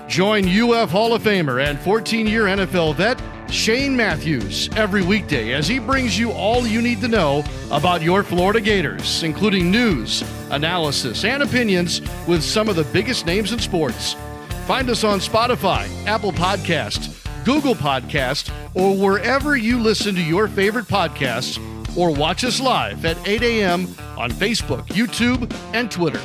Join UF Hall of Famer and 14-year NFL vet Shane Matthews every weekday as he brings you all you need to know about your Florida Gators, including news, analysis, and opinions with some of the biggest names in sports. Find us on Spotify, Apple Podcast, Google Podcast, or wherever you listen to your favorite podcasts, or watch us live at 8 a.m. on Facebook, YouTube, and Twitter.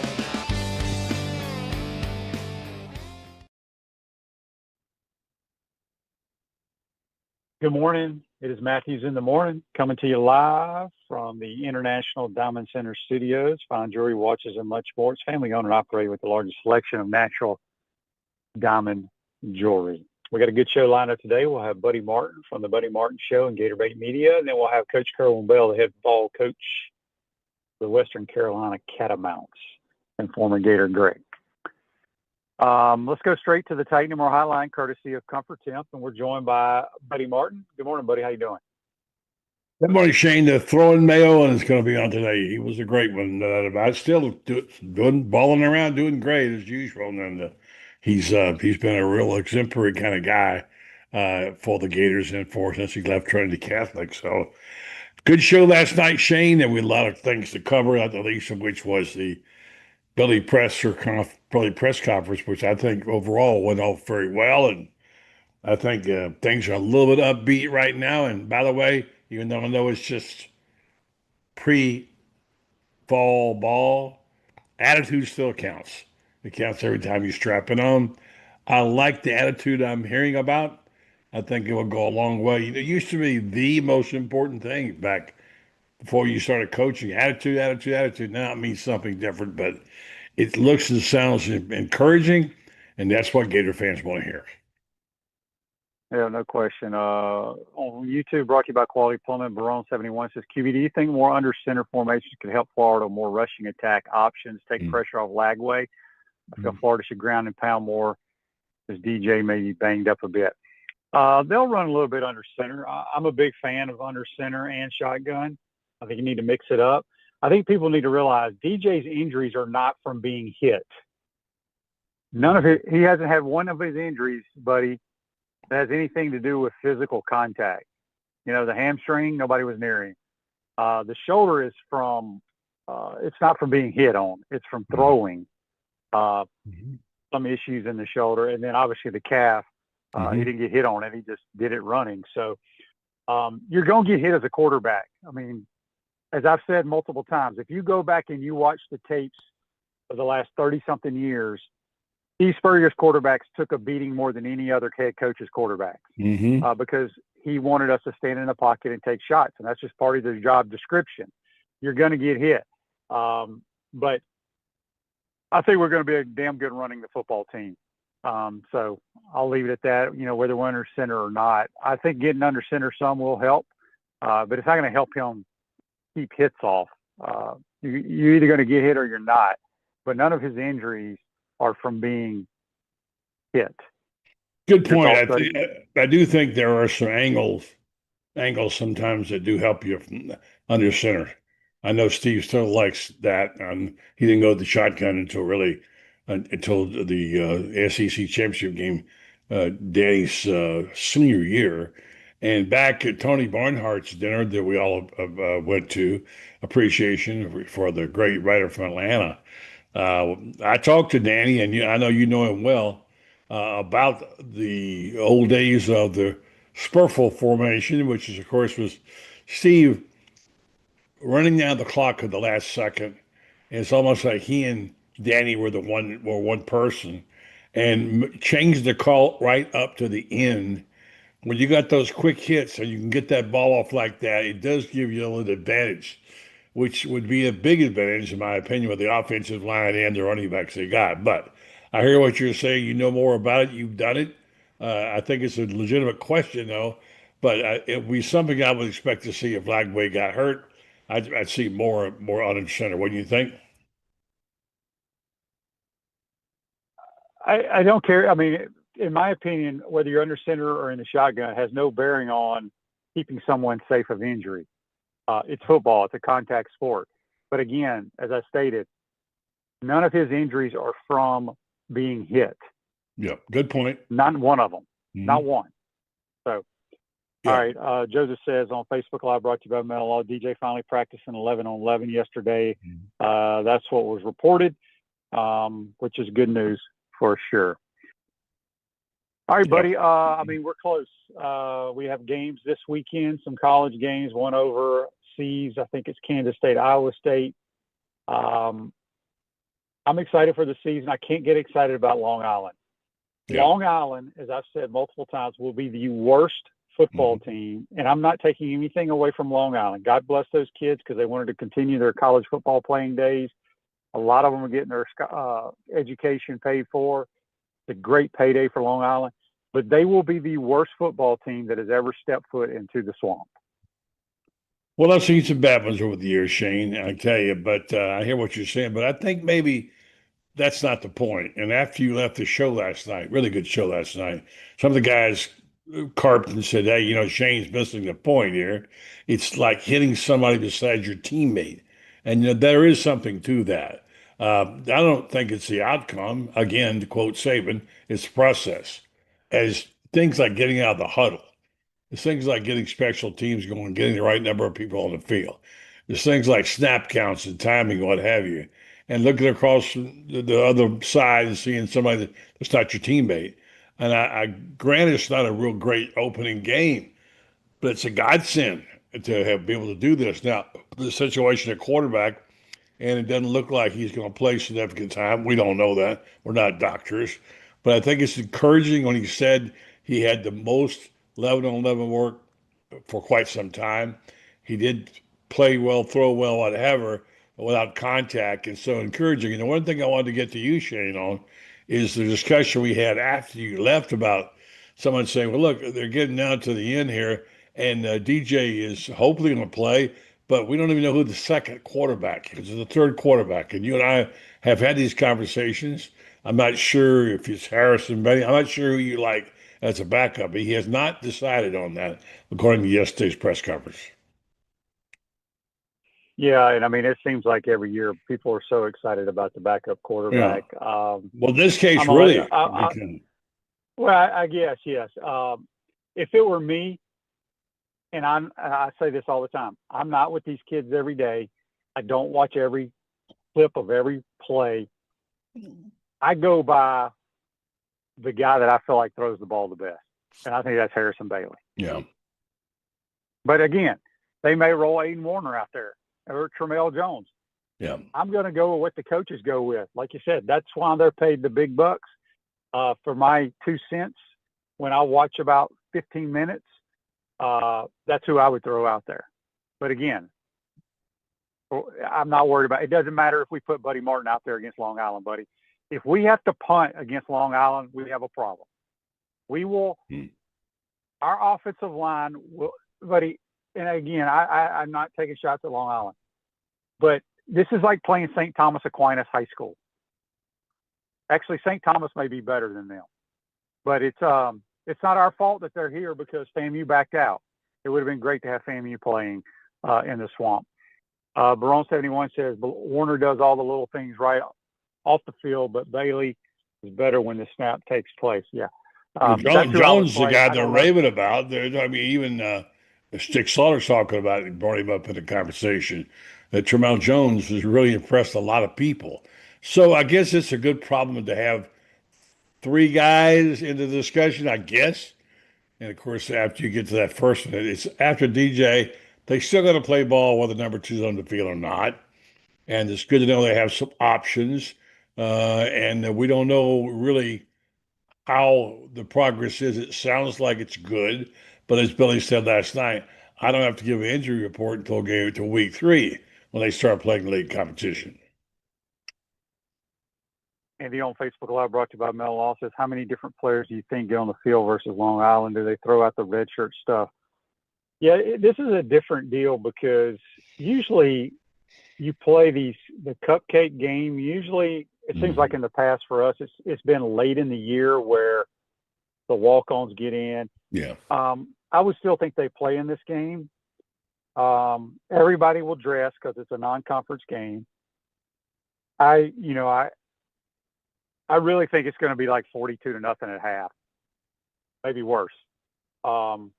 Good morning. It is Matthews in the Morning, coming to you live from the International Diamond Center Studios. Fine jewelry, watches, and much more. It's family owned and operated with the largest selection of natural diamond jewelry. We got a good show lined up today. We'll have Buddy Martin from the Buddy Martin Show and Gator Media, and then we'll have Coach Kerwin Bell, the head ball coach of the Western Carolina Catamounts and former Gator great. Let's go straight to the Titan More Highline, courtesy of Comfort Temp, and we're joined by Buddy Martin. Good morning, Buddy. How you doing? Good morning, Shane. The throwing Mayo is going to be on today. He was a great one. I still doing balling around, doing great as usual. And he's been a real exemplary kind of guy for the Gators and for since he left Trinity Catholic. So good show last night, Shane, and we had a lot of things to cover, not the least of which was the Billy press conference, which I think overall went off very well. And I think things are a little bit upbeat right now. And by the way, even though I know it's just pre-fall ball, attitude still counts. It counts every time you strap it on. I like the attitude I'm hearing about. I think it will go a long way. It used to be the most important thing back before you started coaching. Attitude. Now it means something different, but it looks and sounds encouraging, and that's what Gator fans want to hear. Yeah, no question. On YouTube, brought to you by Quality Plumbing. Barone 71 says, QB, do you think more under center formations could help Florida, more rushing attack options, take pressure off Lagway? I feel Florida should ground and pound more as DJ may be banged up a bit. They'll run a little bit under center. I'm a big fan of under center and shotgun. I think you need to mix it up. I think people need to realize DJ's injuries are not from being hit. He hasn't had one of his injuries, buddy, that has anything to do with physical contact. You know, the hamstring, nobody was near him. The shoulder is from, it's not from being hit on. It's from throwing. Some issues in the shoulder. And then obviously the calf, he didn't get hit on it. He just did it running. So you're going to get hit as a quarterback. I mean, as I've said multiple times, if you go back and you watch the tapes of the last 30-something years, Steve Spurrier's quarterbacks took a beating more than any other head coach's quarterbacks because he wanted us to stand in the pocket and take shots, and that's just part of their job description. You're going to get hit. But I think we're going to be a damn good running the football team. So I'll leave it at that, you know, whether we're under center or not. I think getting under center some will help, but it's not going to help him keep hits off. You're either going to get hit or you're not. But none of his injuries are from being hit. Good point. I do think there are some angles sometimes that do help you from under center. I know Steve still likes that. He didn't go to the shotgun until the SEC championship game, Danny's senior year. And back at Tony Barnhart's dinner that we all went to, appreciation for the great writer from Atlanta. I talked to Danny, and I know you know him well, about the old days of the Spurful formation, which is, of course, was Steve running down the clock at the last second. And it's almost like he and Danny were one person, and changed the call right up to the end. When you got those quick hits and you can get that ball off like that, it does give you a little advantage, which would be a big advantage, in my opinion, with the offensive line and the running backs they got. But I hear what you're saying. You know more about it. You've done it. I think it's a legitimate question, though. But it would be something I would expect to see if Lagway got hurt. I'd see more on the center. What do you think? I don't care. I mean, in my opinion, whether you're under center or in the shotgun, has no bearing on keeping someone safe of injury. It's football. It's a contact sport. But again, as I stated, None of his injuries are from being hit. Yeah, good point. Not one of them. Mhm. Not one. So, Yeah. all right. Joseph says on Facebook Live, brought to you by Metal Law, DJ finally practiced an 11-on-11 yesterday. That's what was reported, which is good news for sure. All right, buddy. I mean, we're close. We have games this weekend, some college games, one overseas. I think it's Kansas State, Iowa State. I'm excited for the season. I can't get excited about Long Island. Yeah. Long Island, as I've said multiple times, will be the worst football team. And I'm not taking anything away from Long Island. God bless those kids because they wanted to continue their college football playing days. A lot of them are getting their education paid for. It's a great payday for Long Island. But they will be the worst football team that has ever stepped foot into the swamp. Well, I've seen some bad ones over the years, Shane, I tell you, but I hear what you're saying. But I think maybe that's not the point. And after you left the show last night, really good show last night, some of the guys carped and said, hey, Shane's missing the point here. It's like hitting somebody beside your teammate. And there is something to that. I don't think it's the outcome. Again, to quote Saban, it's the process. As things like getting out of the huddle, there's things like getting special teams going, getting the right number of people on the field. There's things like snap counts and timing, what have you. And looking across the other side and seeing somebody that's not your teammate. And I granted it's not a real great opening game, but it's a godsend to have be able to do this. Now, the situation at quarterback, and it doesn't look like he's going to play significant time. We don't know that. We're not doctors. But I think it's encouraging when he said he had the most 11-on-11 work for quite some time. He did play well, throw well, whatever, without contact, and so encouraging. And the one thing I wanted to get to you, Shane, on is the discussion we had after you left about someone saying, well, look, they're getting down to the end here, and DJ is hopefully going to play, but we don't even know who the second quarterback is, or the third quarterback. And you and I have had these conversations. I'm not sure if it's Harrison Benny. I'm not sure who you like as a backup. He has not decided on that, according to yesterday's press conference. Yeah, and I mean, it seems like every year people are so excited about the backup quarterback. Yeah. Well, this case really. I guess, yes. If it were me, and I say this all the time, I'm not with these kids every day. I don't watch every clip of every play. I go by the guy that I feel like throws the ball the best, and I think that's Harrison Bailey. Yeah. But again, they may roll Aiden Warner out there or Tramel Jones. Yeah. I'm going to go with what the coaches go with. Like you said, that's why they're paid the big bucks. For my 2 cents, when I watch about 15 minutes, that's who I would throw out there. But again, I'm not worried about it. It doesn't matter if we put Buddy Martin out there against Long Island, buddy. If we have to punt against Long Island, we have a problem. We will our offensive line will, buddy, and again, I'm not taking shots at Long Island, but this is like playing St. Thomas Aquinas High School. Actually, St. Thomas may be better than them, but it's not our fault that they're here because FAMU backed out. It would have been great to have FAMU playing in the swamp. Barone 71 says Warner does all the little things right off the field, but Bailey is better when the snap takes place. Yeah. Jones, the guy they're raving about. I mean, even Stick Slaughter's talking about it, brought him up in the conversation, that Tramel Jones has really impressed a lot of people. So I guess it's a good problem to have three guys in the discussion, I guess. And of course, after you get to that first one, it's after DJ, they still got to play ball whether number two's on the field or not. And it's good to know they have some options. And we don't know really how the progress is. It sounds like it's good, but as Billy said last night, I don't have to give an injury report until week 3 when they start playing league competition. Andy on Facebook Live brought to you by Mel Law says, how many different players do you think get on the field versus Long Island? Do they throw out the red shirt stuff? Yeah, this is a different deal because usually you play the cupcake game. Usually it seems like in the past for us, it's been late in the year where the walk-ons get in. Yeah. I would still think they play in this game. Everybody will dress because it's a non-conference game. I you know I really think it's going to be like 42-0 at half, maybe worse. Um,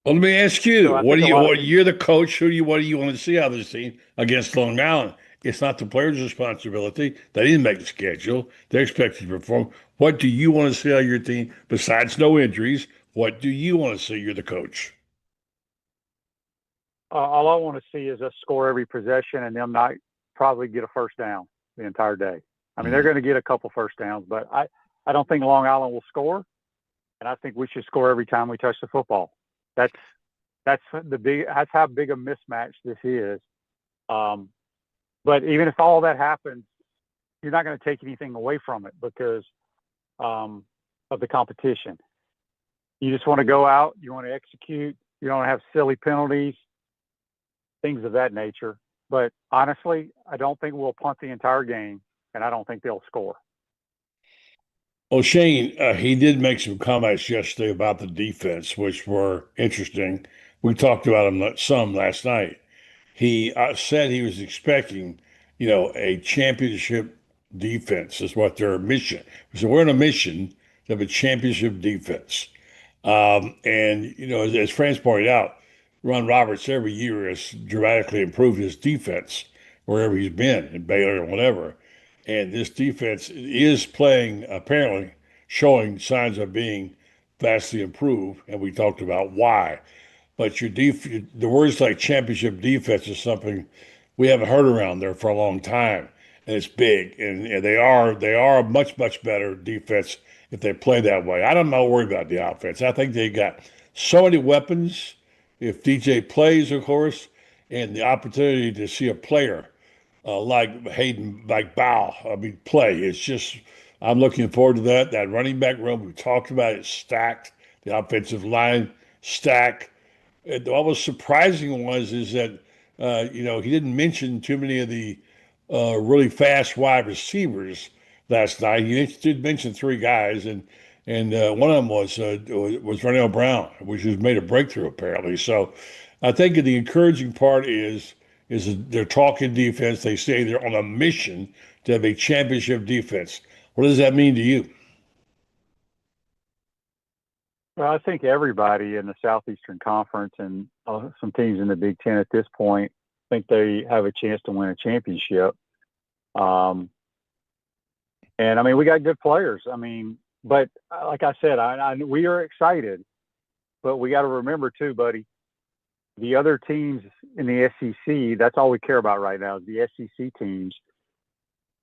Well, let me ask so you, I think a lot of people. you're the coach, what do you want to see out of this team against Long Island? It's not the players' responsibility. They didn't make the schedule. They're expected to perform. What do you want to see out of your team besides no injuries? What do you want to see? You're the coach. All I want to see is us score every possession and them not probably get a first down the entire day. I mean, they're Mhm. going to get a couple first downs, but I don't think Long Island will score, and I think we should score every time we touch the football. That's that's how big a mismatch this is. Um, but even if all that happens, you're not going to take anything away from it because um, of the competition. You just want to go out, you want to execute, you don't have silly penalties, things of that nature. But honestly, I don't think we'll punt the entire game, and I don't think they'll score. Well, Shane, he did make some comments yesterday about the defense, which were interesting. We talked about them some last night. He said he was expecting, a championship defense is what their mission. So we're on a mission to have a championship defense. And as Franz pointed out, Ron Roberts every year has dramatically improved his defense wherever he's been in Baylor or whatever. And this defense is playing, apparently showing signs of being vastly improved. And we talked about why. But the words like championship defense is something we haven't heard around there for a long time, and it's big. And they are a much better defense if they play that way. I'm not worried about the offense. I think they got so many weapons. If DJ plays, of course, and the opportunity to see a player like Hayden, like Bow, play. It's just I'm looking forward to that. That running back room we talked about is stacked. The offensive line stacked. What was surprising was is that he didn't mention too many of the really fast wide receivers last night. He did mention three guys, and one of them was Ronell Brown, which has made a breakthrough apparently. So I think the encouraging part is that they're talking defense. They say they're on a mission to have a championship defense. What does that mean to you? Well, I think everybody in the Southeastern Conference and some teams in the Big Ten at this point think they have a chance to win a championship. Um, and I mean, we got good players. I mean, but like I said, we are excited, but we got to remember too, buddy, the other teams in the SEC, that's all we care about right now is the SEC teams.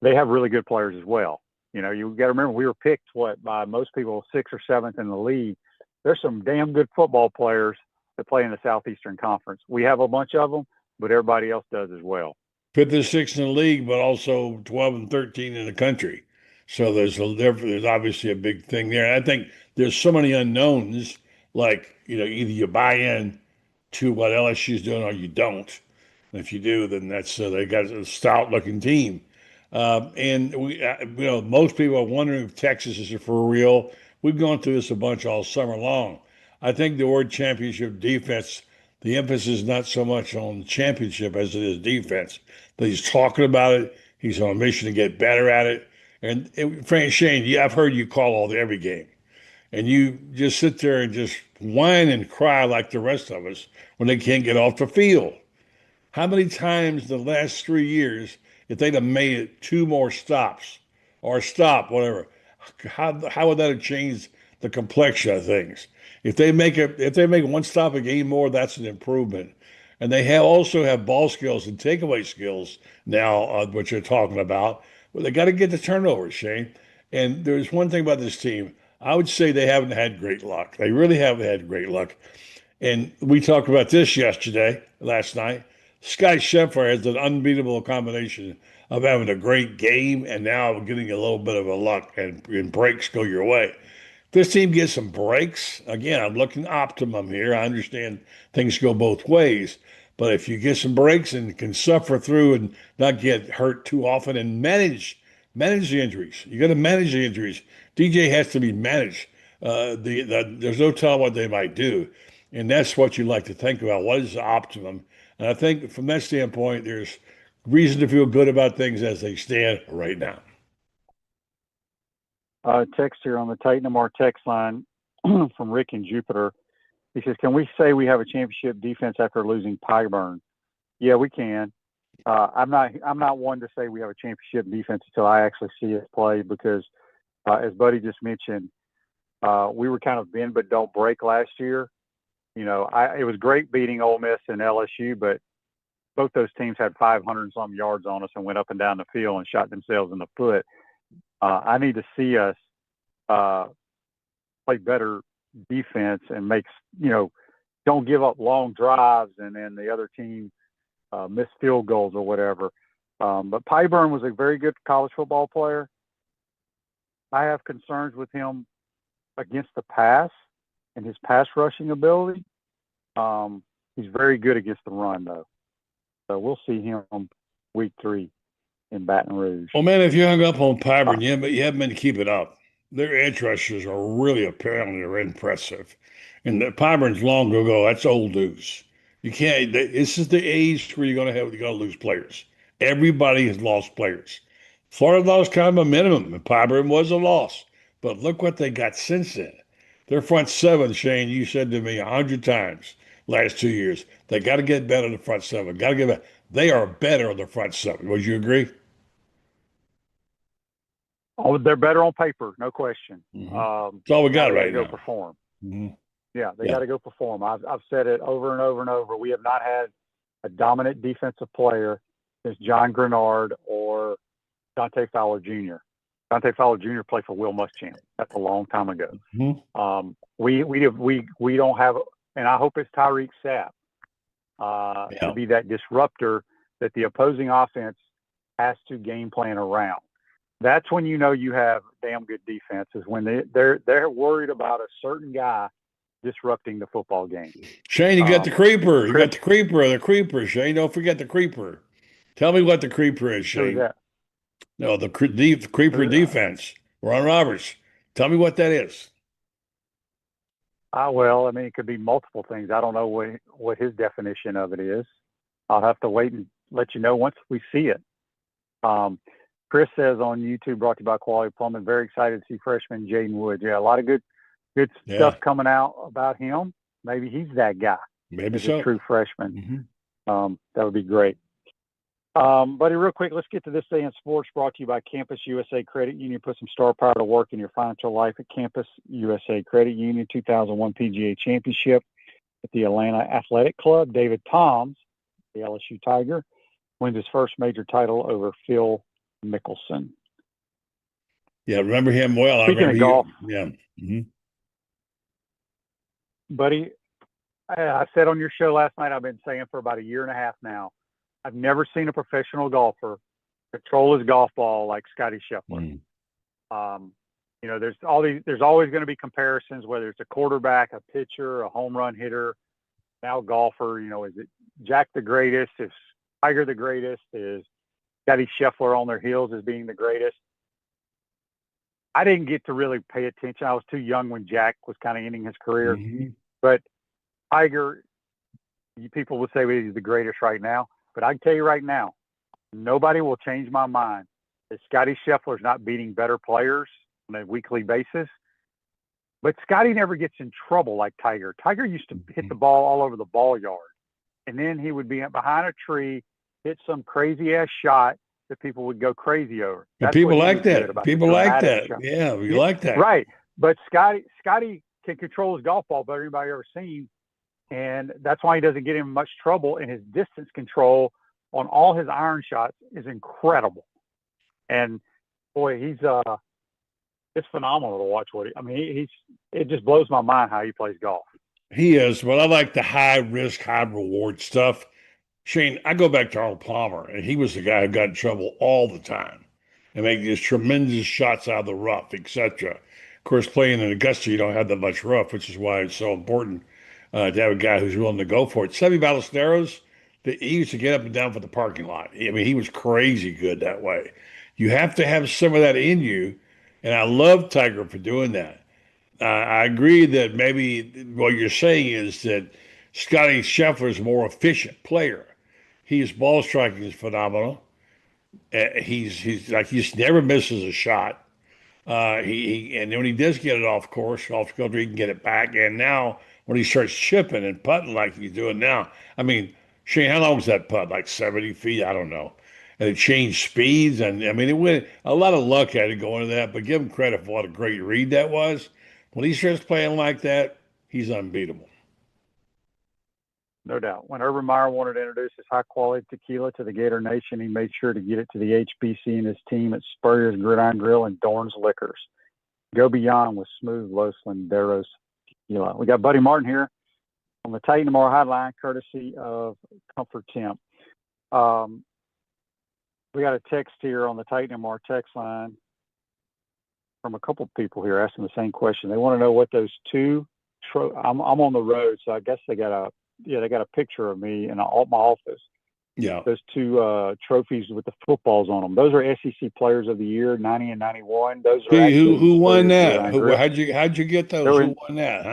They have really good players as well. You got to remember we were picked by most people sixth or seventh in the league. There's some damn good football players that play in the Southeastern Conference. We have a bunch of them, but everybody else does as well. Fifth and sixth in the league, but also 12 and 13 in the country. So there's obviously a big thing there. And I think there's so many unknowns, like, either you buy in to what LSU is doing or you don't. And if you do, then that's they got a stout looking team. And most people are wondering if Texas is for real. We've gone through this a bunch all summer long. I think the word championship defense, the emphasis is not so much on championship as it is defense. But he's talking about it. He's on a mission to get better at it. And Frank Shane, I've heard you call every game, and you just sit there and just whine and cry like the rest of us when they can't get off the field. How many times in the last 3 years, if they'd have made it two more stops or stop, whatever, how would that have changed the complexion of things? If they make one stop a game more, that's an improvement. And they also have ball skills and takeaway skills now, which you're talking about. Well, they got to get the turnovers, Shane. And there's one thing about this team. I would say they haven't had great luck. They really haven't had great luck. And we talked about this last night. Scott Scheffler has an unbeatable combination of having a great game and now getting a little bit of a luck and breaks go your way. This team gets some breaks. Again, I'm looking optimum here. I understand things go both ways. But if you get some breaks and can suffer through and not get hurt too often and manage the injuries. You got to manage the injuries. DJ has to be managed. There's no telling what they might do. And that's what you like to think about. What is the optimum? And I think from that standpoint, there's reason to feel good about things as they stand right now. Text here on the Titan MR text line from Rick in Jupiter. He says, "Can we say we have a championship defense after losing Pyburn?" Yeah, we can. I'm not one to say we have a championship defense until I actually see us play because, as Buddy just mentioned, we were kind of bend but don't break last year. You know, it was great beating Ole Miss and LSU, but both those teams had 500 and some yards on us and went up and down the field and shot themselves in the foot. I need to see us play better defense and don't give up long drives and then the other team miss field goals or whatever. But Pyburn was a very good college football player. I have concerns with him against the pass and his pass rushing ability. He's very good against the run, though. So we'll see him week 3 in Baton Rouge. Well, man, if you hung up on Pyburn, you haven't been to keep it up. Their edge rushers are really apparently impressive. And Pyburn's long ago, that's old news. You can't, this is the age where you're going to lose players. Everybody has lost players. Florida lost kind of a minimum, and Pyburn was a loss. But look what they got since then. Their front seven, Shane, you said to me 100 times last 2 years, they got to get better in the front seven. Got to get better. They are better on the front seven. Would you agree? Oh, they're better on paper, no question. Mm-hmm. That's all we got right now. Go perform. Mm-hmm. Yeah, they got to go perform. I've said it over and over and over. We have not had a dominant defensive player since John Grenard or Dante Fowler Jr. Dante Fowler Jr. played for Will Muschamp. That's a long time ago. Mm-hmm. We don't have, and I hope it's Tyreek Sapp to be that disruptor that the opposing offense has to game plan around. That's when you know you have damn good defense, is when they're worried about a certain guy disrupting the football game. Shane, you got the creeper. You got the creeper, Shane. Don't forget the creeper. Tell me what the creeper is, Shane. That? No, the creeper defense. Ron Roberts. Tell me what that is. Well, I mean, it could be multiple things. I don't know what his definition of it is. I'll have to wait and let you know once we see it. Chris says on YouTube, brought to you by Quality Plumbing, very excited to see freshman Jaden Woods. Yeah, a lot of good stuff coming out about him. Maybe he's that guy. Maybe so. A true freshman. Mm-hmm. That would be great. Buddy, real quick, let's get to this day in sports, brought to you by Campus USA Credit Union. Put some star power to work in your financial life at Campus USA Credit Union. 2001 PGA Championship at the Atlanta Athletic Club. David Toms, the LSU Tiger, wins his first major title over Phil Mickelson. Yeah, remember him well. Speaking of golf. Yeah. Mm-hmm. Buddy, I said on your show last night, I've been saying for about a year and a half now, I've never seen a professional golfer control his golf ball like Scotty Scheffler. You know, there's always going to be comparisons, whether it's a quarterback, a pitcher, a home run hitter, now golfer. You know, is it Jack the greatest? Is Tiger the greatest? Is Scotty Scheffler on their heels as being the greatest? I didn't get to really pay attention. I was too young when Jack was kind of ending his career. Mm-hmm. But Tiger, people would say he's the greatest right now. But I can tell you right now, nobody will change my mind that Scotty Scheffler's not beating better players on a weekly basis. But Scotty never gets in trouble like Tiger. Tiger used to hit the ball all over the ball yard. And then he would be behind a tree, hit some crazy-ass shot that people would go crazy over. People like that. People like that. Yeah, we like that. Right. But Scotty can control his golf ball better than anybody ever seen. And that's why he doesn't get in much trouble. And his distance control on all his iron shots is incredible. And boy, it's phenomenal to watch it just blows my mind how he plays golf. He is, but I like the high risk, high reward stuff. Shane, I go back to Arnold Palmer, and he was the guy who got in trouble all the time and make these tremendous shots out of the rough, etc. Of course, playing in Augusta, you don't have that much rough, which is why it's so important to have a guy who's willing to go for it. Seve Ballesteros, he used to get up and down for the parking lot. I mean, he was crazy good that way. You have to have some of that in you, and I love Tiger for doing that. I agree that maybe what you're saying is that Scotty Scheffler is a more efficient player. His ball striking is phenomenal. He's like he just never misses a shot. And when he does get it off course, off kilter, he can get it back. And now when he starts chipping and putting like he's doing now, I mean, Shane, how long was that putt? Like 70 feet? I don't know. And it changed speeds, and I mean, it went a lot of luck had to go into that. But give him credit for what a great read that was. When he starts playing like that, he's unbeatable. No doubt. When Urban Meyer wanted to introduce his high-quality tequila to the Gator Nation, he made sure to get it to the HBC and his team at Spurrier's Gridiron Grill and Dorn's Liquors. Go beyond with smooth Los Landeros tequila. We got Buddy Martin here on the Titan Tomorrow Hotline, courtesy of Comfort Temp. We got a text here on the Titan Tomorrow text line from a couple of people here asking the same question. They want to know what those two. I'm on the road, so I guess they got a picture of me in my office. Yeah. Those two trophies with the footballs on them. Those are SEC Players of the Year, 90 and 91. Those are who won that? How'd you get those? Who won that?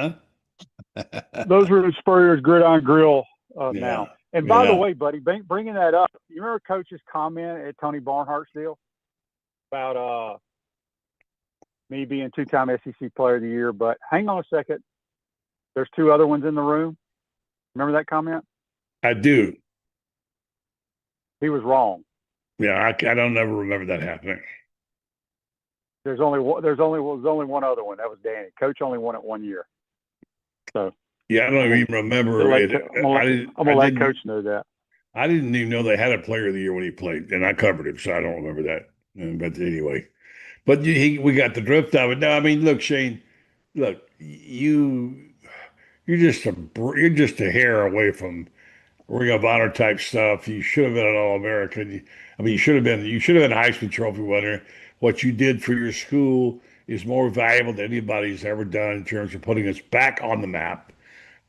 Huh? Those were the Spurrier's Gridiron Grill Yeah. now. And by the way, buddy, bringing that up, you remember Coach's comment at Tony Barnhart's deal about me being two-time SEC Player of the Year? But hang on a second. There's two other ones in the room. Remember that comment? I do. He was wrong. Yeah, I don't ever remember that happening. There's only one other one. That was Danny. Coach only won it 1 year. So yeah, I don't even remember it. I'm gonna let Coach know that. I didn't even know they had a Player of the Year when he played, and I covered him, so I don't remember that. But anyway, we got the drift of it. No, I mean, look, Shane, look, you're just a hair away from Ring of Honor type stuff. You should have been an All-American. I mean, you should have been a Heisman Trophy winner. What you did for your school is more valuable than anybody's ever done in terms of putting us back on the map.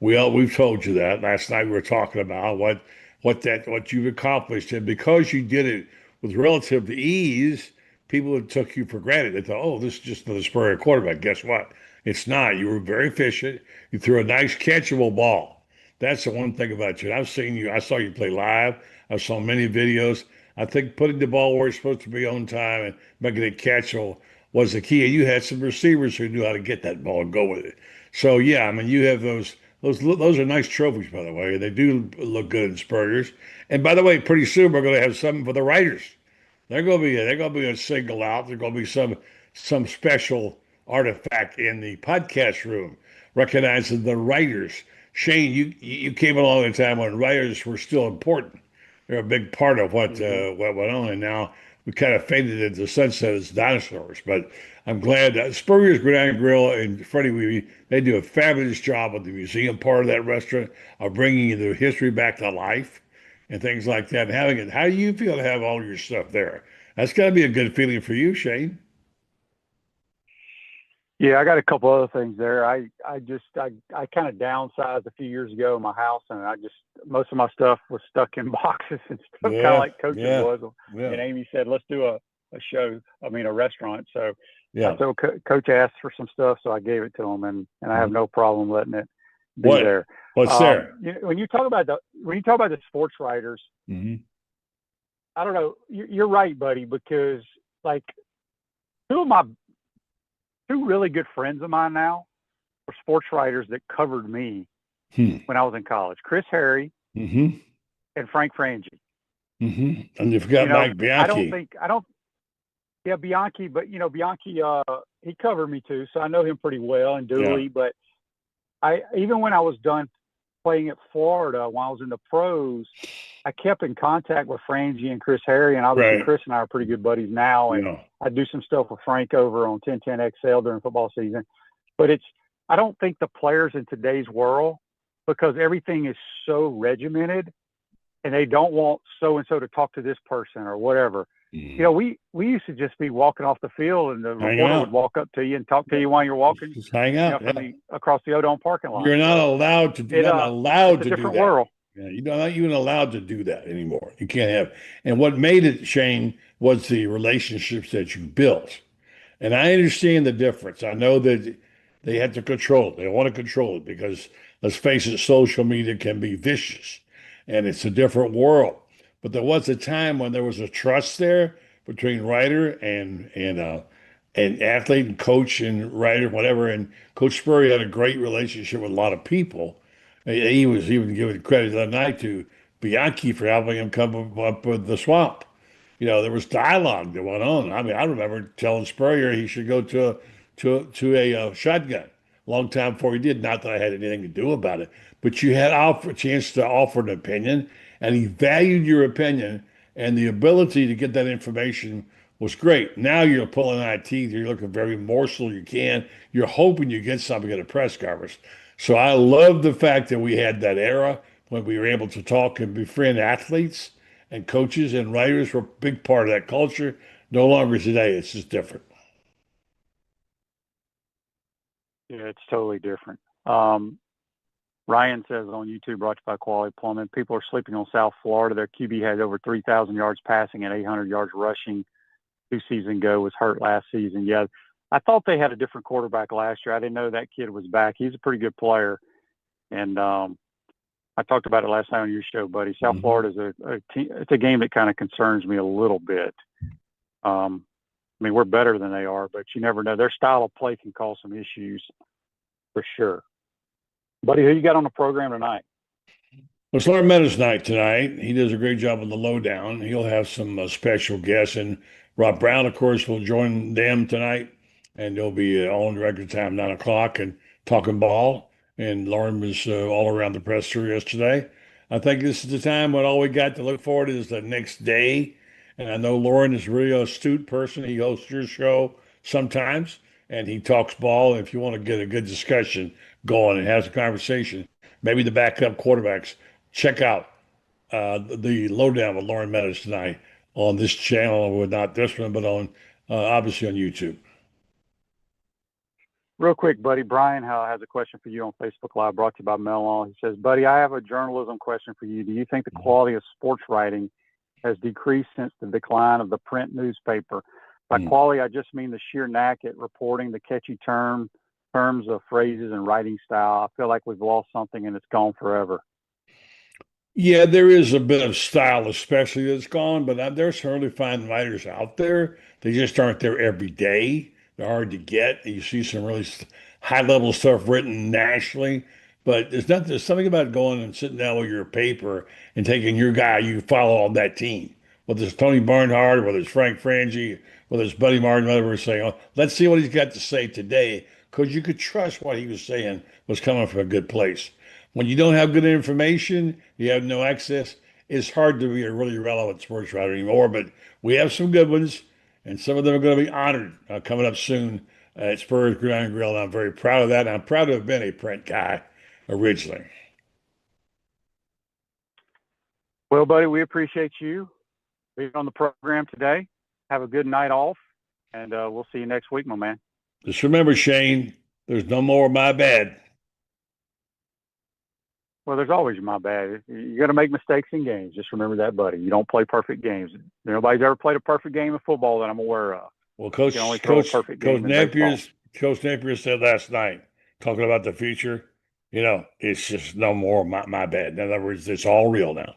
We've told you that. Last night we were talking about what you've accomplished, and because you did it with relative ease, people took you for granted. They thought, "Oh, this is just another Spurrier quarterback." Guess what? It's not. You were very efficient. You threw a nice catchable ball. That's the one thing about you. I've seen you. I saw you play live. I saw many videos. I think putting the ball where it's supposed to be on time and making it catchable was the key. And you had some receivers who knew how to get that ball and go with it. So yeah, I mean, you have those. Those are nice trophies, by the way. They do look good in Spurriers. And by the way, pretty soon we're going to have something for the writers. They're going to be a single out. There's going to be some special artifact in the podcast room recognizing the writers. Shane, you came along at a time when writers were still important. They're a big part of what went on, and now we kind of faded into the sunset as dinosaurs. But I'm glad that Spurrier's Gridiron Grill and Freddie Weeby, they do a fabulous job with the museum part of that restaurant of bringing the history back to life and things like that. And having it, how do you feel to have all your stuff there? That's got to be a good feeling for you, Shane. Yeah, I got a couple other things there. I kind of downsized a few years ago in my house, and most of my stuff was stuck in boxes and stuff, kind of like Coach's was. Yeah. And Amy said, "Let's do a restaurant." So yeah, so Coach asked for some stuff, so I gave it to him, and I have no problem letting it be there. What's there? When you talk about the sports writers, Mm-hmm. I don't know. You're right, buddy, because like two really good friends of mine now are sports writers that covered me when I was in college. Chris Harry and Frank Frangie. And you forgot Mike Bianchi. Bianchi, but Bianchi, he covered me too, so I know him pretty well, and Dooley. Yeah. But even when I was done playing at Florida, when I was in the pros, I kept in contact with Frangie and Chris Harry, and obviously Chris and I are pretty good buddies now. And I do some stuff with Frank over on 1010XL during football season. But I don't think the players in today's world, because everything is so regimented, and they don't want so-and-so to talk to this person or whatever. We used to just be walking off the field, and the reporter would walk up to you and talk to you while you're walking. Just hang out across the Odom parking lot. You're not allowed to do that. It's a different world. Yeah, you're not even allowed to do that anymore. You can't have. And what made it, Shane, was the relationships that you built. And I understand the difference. I know that they had to control it. They want to control it because, let's face it, social media can be vicious, and it's a different world. but there was a time when there was a trust there between writer and athlete and coach and writer, whatever. And Coach Spurrier had a great relationship with a lot of people. He was even giving credit the other night to Bianchi for helping him come up with the swamp. There was dialogue that went on. I mean, I remember telling Spurrier he should go to a shotgun a long time before he did. Not that I had anything to do about it, but you had a chance to offer an opinion, and he valued your opinion, and the ability to get that information was great. Now you're pulling out teeth. You're looking for every morsel you can. You're hoping you get something at a press conference. So I love the fact that we had that era when we were able to talk and befriend athletes and coaches and writers were a big part of that culture. No longer today. It's just different. Yeah, it's totally different. Ryan says on YouTube, brought to you by Quality Plumbing, people are sleeping on South Florida. Their QB had over 3,000 yards passing and 800 yards rushing 2 seasons ago, was hurt last season. Yeah, I thought they had a different quarterback last year. I didn't know that kid was back. He's a pretty good player. And I talked about it last night on your show, buddy. South Florida is it's a game that kind of concerns me a little bit. I mean, we're better than they are, but you never know. Their style of play can cause some issues for sure. Buddy, who you got on the program tonight? Well, it's Lauren Meadows' night tonight. He does a great job on the lowdown. He'll have some special guests, and Rob Brown, of course, will join them tonight, and they'll be on record time 9 o'clock and talking ball. And Lauren was all around the press tour yesterday. I think this is the time when all we got to look forward to is the next day. And I know Lauren is a really astute person. He hosts your show sometimes, and he talks ball. If you want to get a good discussion going and has a conversation, maybe the backup quarterbacks, check out the lowdown with Lauren Meadows tonight on this channel, or not this one, but on obviously on YouTube. Real quick, buddy, Brian has a question for you on Facebook Live, brought to you by Melon. He says, buddy, I have a journalism question for you. Do you think the quality of sports writing has decreased since the decline of the print newspaper? By quality, I just mean the sheer knack at reporting, the catchy terms of phrases and writing style. I feel like we've lost something and it's gone forever. Yeah, there is a bit of style, especially that's gone, but there's certainly fine writers out there. They just aren't there every day. They're hard to get. You see some really high-level stuff written nationally, but there's something about going and sitting down with your paper and taking your guy you follow on that team, whether it's Tony Barnhart, whether it's Frank Frangie, whether it's Buddy Martin, whatever, saying, oh, let's see what he's got to say today, because you could trust what he was saying was coming from a good place. When you don't have good information, you have no access, it's hard to be a really relevant sports writer anymore, but we have some good ones, and some of them are going to be honored coming up soon at Spurs Gridiron Grill, and I'm very proud of that. And I'm proud to have been a print guy originally. Well, buddy, we appreciate you being on the program today. Have a good night off, and we'll see you next week, my man. Just remember, Shane, there's no more my bad. Well, there's always my bad. You're going to make mistakes in games. Just remember that, buddy. You don't play perfect games. Nobody's ever played a perfect game of football that I'm aware of. Well, Coach Napier said last night, talking about the future, it's just no more my bad. In other words, it's all real now.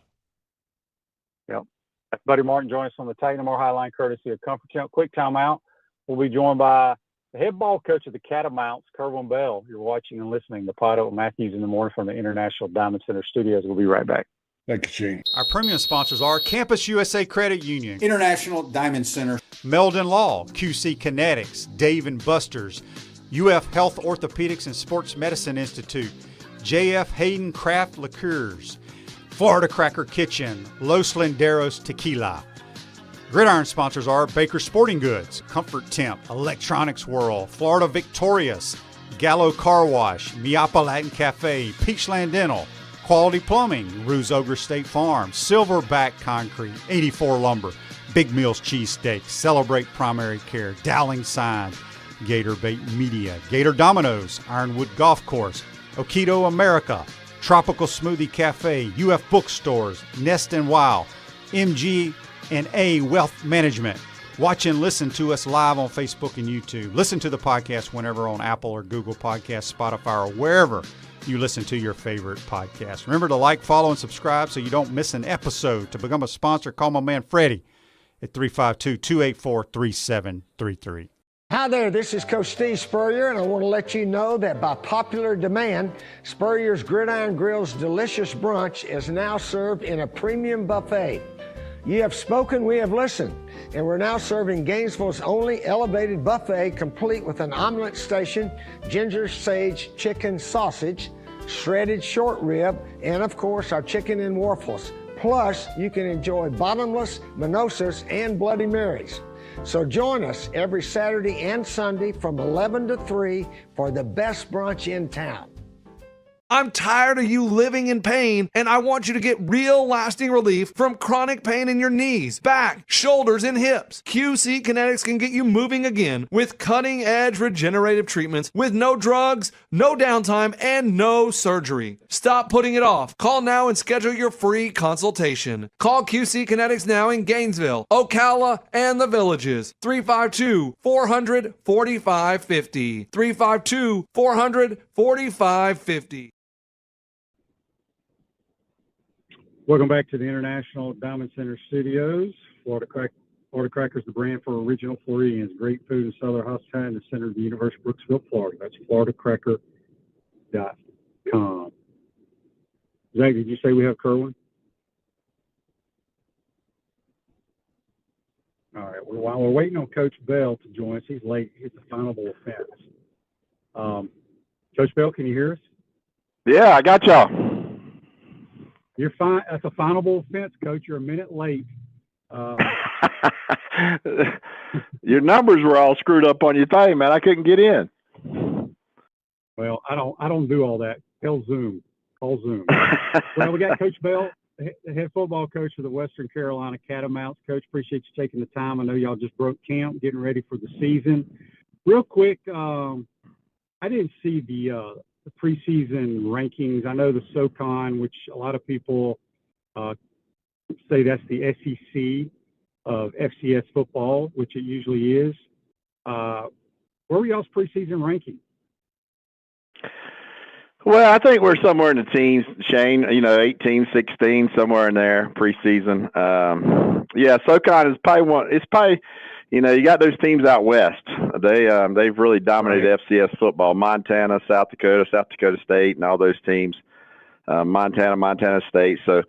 Yep. That's Buddy Martin joining us on the Titan More Highline, courtesy of Comfort Channel. Quick timeout. We'll be joined by the head ball coach of the Catamounts, Kerwin Bell. You're watching and listening to PodUp Matthews in the morning from the International Diamond Center Studios. We'll be right back. Thank you, Shane. Our premium sponsors are Campus USA Credit Union, International Diamond Center, Meldon Law, QC Kinetics, Dave & Buster's, UF Health Orthopedics and Sports Medicine Institute, JF Hayden Craft Liqueurs, Florida Cracker Kitchen, Los Linderos Tequila. Gridiron sponsors are Baker Sporting Goods, Comfort Temp, Electronics World, Florida Victorious, Gallo Car Wash, Miapa Latin Cafe, Peachland Dental, Quality Plumbing, Ruse Ogre State Farm, Silverback Concrete, 84 Lumber, Big Mills Cheesesteak, Celebrate Primary Care, Dowling Signs, Gator Bait Media, Gator Dominoes, Ironwood Golf Course, Okido America, Tropical Smoothie Cafe, UF Bookstores, Nest and Wow, MG and A Wealth Management, Watch and listen to us live on Facebook and YouTube. Listen to the podcast whenever on Apple or Google Podcasts, Spotify, or wherever you listen to your favorite podcast. Remember to like, follow, and subscribe so you don't miss an episode. To become a sponsor, call my man Freddie at 352-284-3733. Hi there, this is Coach Steve Spurrier, and I want to let you know that by popular demand, Spurrier's Gridiron Grill's delicious brunch is now served in a premium buffet. You have spoken, we have listened, and we're now serving Gainesville's only elevated buffet, complete with an omelet station, ginger sage chicken sausage, shredded short rib, and of course our chicken and waffles. Plus, you can enjoy bottomless mimosas and Bloody Marys. So join us every Saturday and Sunday from 11 to 3 for the best brunch in town. I'm tired of you living in pain, and I want you to get real lasting relief from chronic pain in your knees, back, shoulders, and hips. QC Kinetics can get you moving again with cutting-edge regenerative treatments with no drugs, no downtime, and no surgery. Stop putting it off. Call now and schedule your free consultation. Call QC Kinetics now in Gainesville, Ocala, and the Villages. 352-400-4550. 352-400-4550. Welcome back to the International Diamond Center Studios. Florida Cracker is the brand for original Floridians. Great food and southern hospitality in the center of the University of Brooksville, Florida. That's floridacracker.com. Zach, did you say we have Kerwin? All right. Well, while we're waiting on Coach Bell to join us, he's late. He's the finable offense. Coach Bell, can you hear us? Yeah, I got y'all. You're fine. That's a finable offense, Coach. You're a minute late. Your numbers were all screwed up on your thing, man. I couldn't get in. Well, I don't do all that. Tell Zoom. Call Zoom. Well, we got Coach Bell, the head football coach of the Western Carolina Catamounts. Coach, appreciate you taking the time. I know y'all just broke camp, getting ready for the season. Real quick, I didn't see the preseason rankings. I know the SoCon, which a lot of people say that's the SEC of FCS football, which it usually is. Where were y'all's preseason ranking? Well, I think we're somewhere in the teens, Shane, 18, 16, somewhere in there, preseason. Yeah, SoCon is probably one. It's probably, you got those teams out west. They've really dominated FCS football. Montana, South Dakota State, and all those teams. Montana State. So,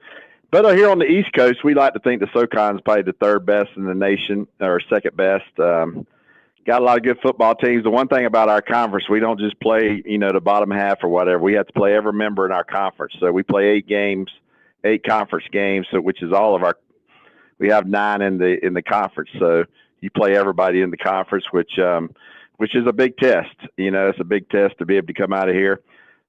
but here on the East Coast, we like to think the SoCon is probably the third best in the nation, or second best. Got a lot of good football teams. The one thing about our conference, we don't just play, the bottom half or whatever. We have to play every member in our conference. So we play 8 conference games, so which is all of our. We have 9 in the conference. So you play everybody in the conference, which is a big test. It's a big test to be able to come out of here.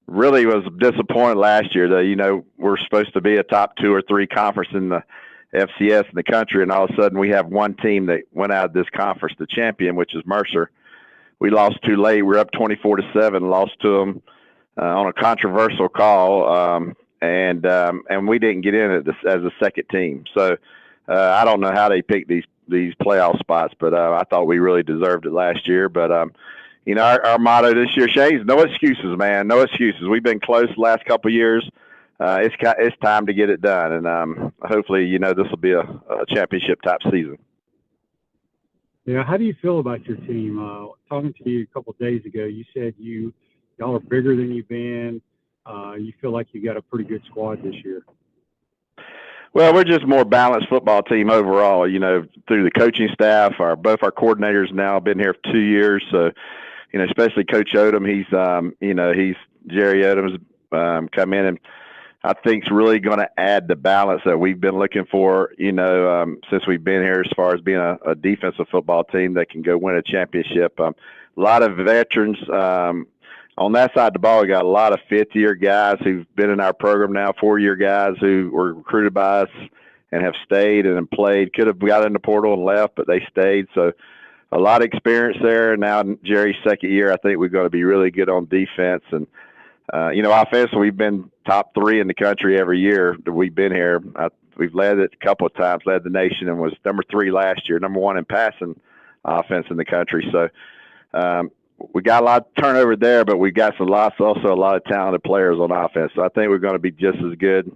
Really was disappointed last year that, we're supposed to be a top 2 or 3 conference in the FCS in the country, and all of a sudden we have one team that went out of this conference, the champion, which is Mercer. We lost too late. We're up 24-7, lost to them on a controversial call, and we didn't get in as a second team. So I don't know how they picked these playoff spots, but I thought we really deserved it last year. But our motto this year, Shay, is no excuses, man. No excuses. We've been close the last couple of years. It's time to get it done, and hopefully, this will be a championship type season. Yeah, how do you feel about your team? Talking to you a couple of days ago, you said y'all are bigger than you've been. You feel like you got a pretty good squad this year. Well, we're just a more balanced football team overall. Through the coaching staff, both our coordinators now been here for 2 years, so especially Coach Odom. He's Jerry Odom's come in and I think it's really going to add the balance that we've been looking for, since we've been here, as far as being a defensive football team that can go win a championship. A lot of veterans on that side of the ball. We got a lot of fifth-year guys who've been in our program now, 4-year guys who were recruited by us and have stayed and played. Could have got in the portal and left, but they stayed. So a lot of experience there. Now Jerry's second year, I think we're going to be really good on defense. And Offensively, we've been top 3 in the country every year that we've been here. We've led it a couple of times, led the nation, and was number 3 last year, number 1 in passing offense in the country. So we got a lot of turnover there, but we got also a lot of talented players on offense. So I think we're going to be just as good.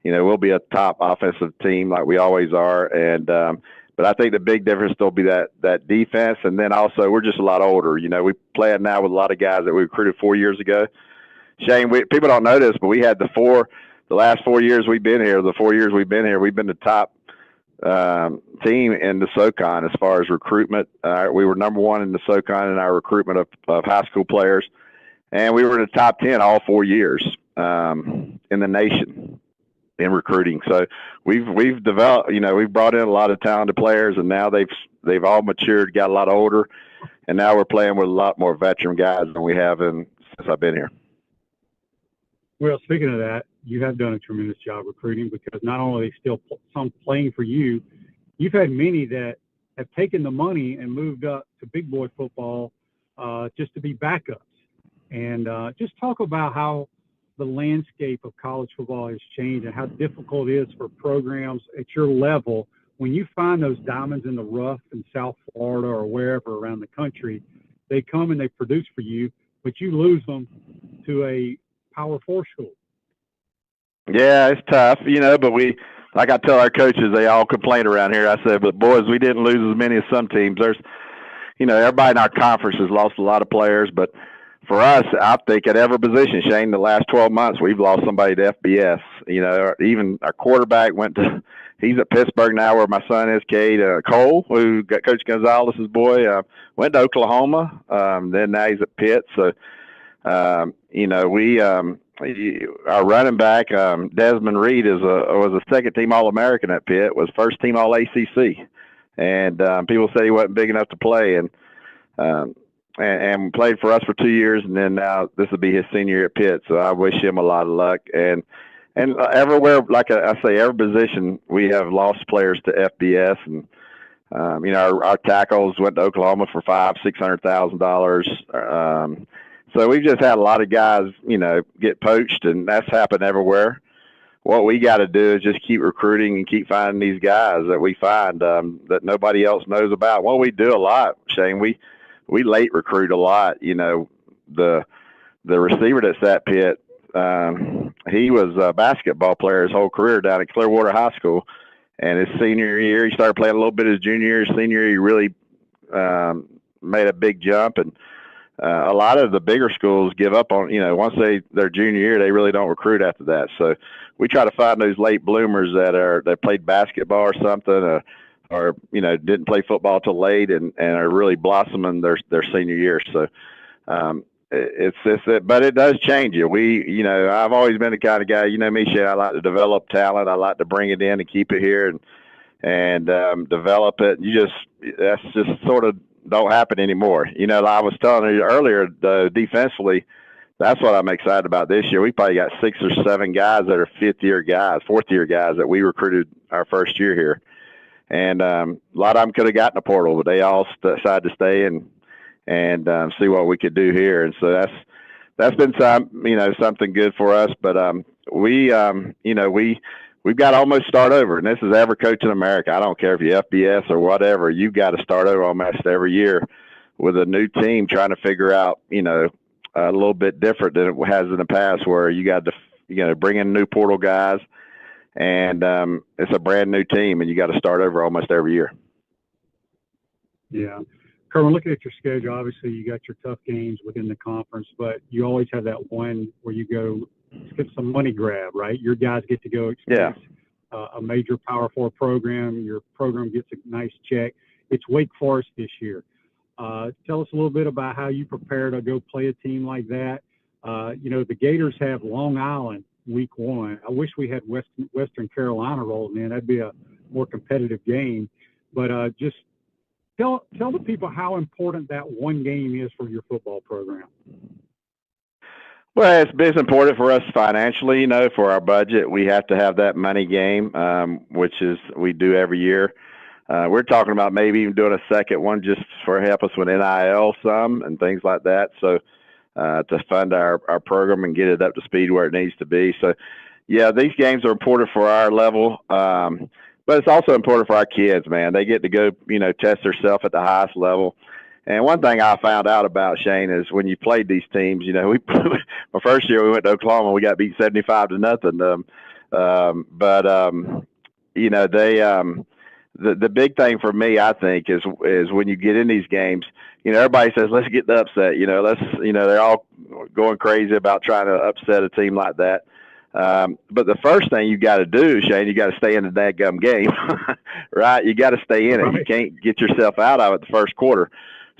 We'll be a top offensive team like we always are, and but I think the big difference will be that defense, and then also we're just a lot older. We play it now with a lot of guys that we recruited 4 years ago. Shane, people don't know this, but we had the last 4 years we've been here. The 4 years we've been here, we've been the top team in the SoCon as far as recruitment. We were number 1 in the SoCon in our recruitment of high school players, and we were in the top 10 all 4 years in the nation in recruiting. So we've developed. We've brought in a lot of talented players, and now they've all matured, got a lot older, and now we're playing with a lot more veteran guys than we have since I've been here. Well, speaking of that, you have done a tremendous job recruiting, because not only are they still some playing for you, you've had many that have taken the money and moved up to big boy football just to be backups. And just talk about how the landscape of college football has changed and how difficult it is for programs at your level when you find those diamonds in the rough in South Florida or wherever around the country. They come and they produce for you, but you lose them to a Power 4 school. Yeah, it's tough, but like I tell our coaches, they all complain around here. I said, but boys, we didn't lose as many as some teams. There's, everybody in our conference has lost a lot of players, but for us, I think at every position, Shane, the last 12 months, we've lost somebody to FBS. Even our quarterback he's at Pittsburgh now, where my son is, Cade Cole, who got Coach Gonzalez's boy, went to Oklahoma. Then now he's at Pitt. So, our running back, Desmond Reed, was a second-team All-American at Pitt, was first-team All-ACC. And people said he wasn't big enough to play, and played for us for 2 years, and then now this will be his senior year at Pitt. So I wish him a lot of luck. And everywhere, like I say, every position we have lost players to FBS, and our tackles went to Oklahoma for $500,000-$600,000. So we've just had a lot of guys, get poached, and that's happened everywhere. What we got to do is just keep recruiting and keep finding these guys that we find that nobody else knows about. Well, we do a lot, Shane. We late recruit a lot. The receiver that's at Pitt, he was a basketball player his whole career down at Clearwater High School. And his senior year, he started playing a little bit his junior year. Senior year, he really made a big jump. And a lot of the bigger schools give up on, once their junior year, they really don't recruit after that. So we try to find those late bloomers that played basketball or something, or didn't play football till late and are really blossoming their senior year. So but it does change you. I've always been the kind of guy, me, Shane, I like to develop talent. I like to bring it in and keep it here and develop it. That's just sort of don't happen anymore. I was telling you earlier, defensively, that's what I'm excited about this year. We probably got 6 or 7 guys that are 4th-year guys that we recruited our first year here. And a lot of them could have gotten a portal, but they all decided to stay and see what we could do here. And so that's been something good for us. But we've got to almost start over. And this is every coach in America. I don't care if you're FBS or whatever. You've got to start over almost every year with a new team, trying to figure out a little bit different than it has in the past, where you got to bring in new portal guys. And it's a brand new team, and you got to start over almost every year. Yeah. Kerwin, looking at your schedule, obviously you got your tough games within the conference, but you always have that one where you go get some money grab, right? Your guys get to go experience a major Power 4 program. Your program gets a nice check. It's Wake Forest this year. Tell us a little bit about how you prepare to go play a team like that. The Gators have Long Island week 1. I wish we had Western Carolina rolling in. That'd be a more competitive game. But just tell the people how important that one game is for your football program. Well, it's important for us financially, for our budget. We have to have that money game, which is we do every year. We're talking about maybe even doing a second one just for help us with NIL some and things like that. So to fund our program and get it up to speed where it needs to be. So, yeah, these games are important for our level, but it's also important for our kids, man. They get to go, test themselves at the highest level. And one thing I found out about, Shane, is when you played these teams, my first year we went to Oklahoma, we got beat 75-0. The big thing for me, I think, is when you get in these games, everybody says, let's get the upset. They're all going crazy about trying to upset a team like that. But the first thing you got to do, Shane, you got to stay in the dadgum game, right? You got to stay in it. You can't get yourself out of it the first quarter.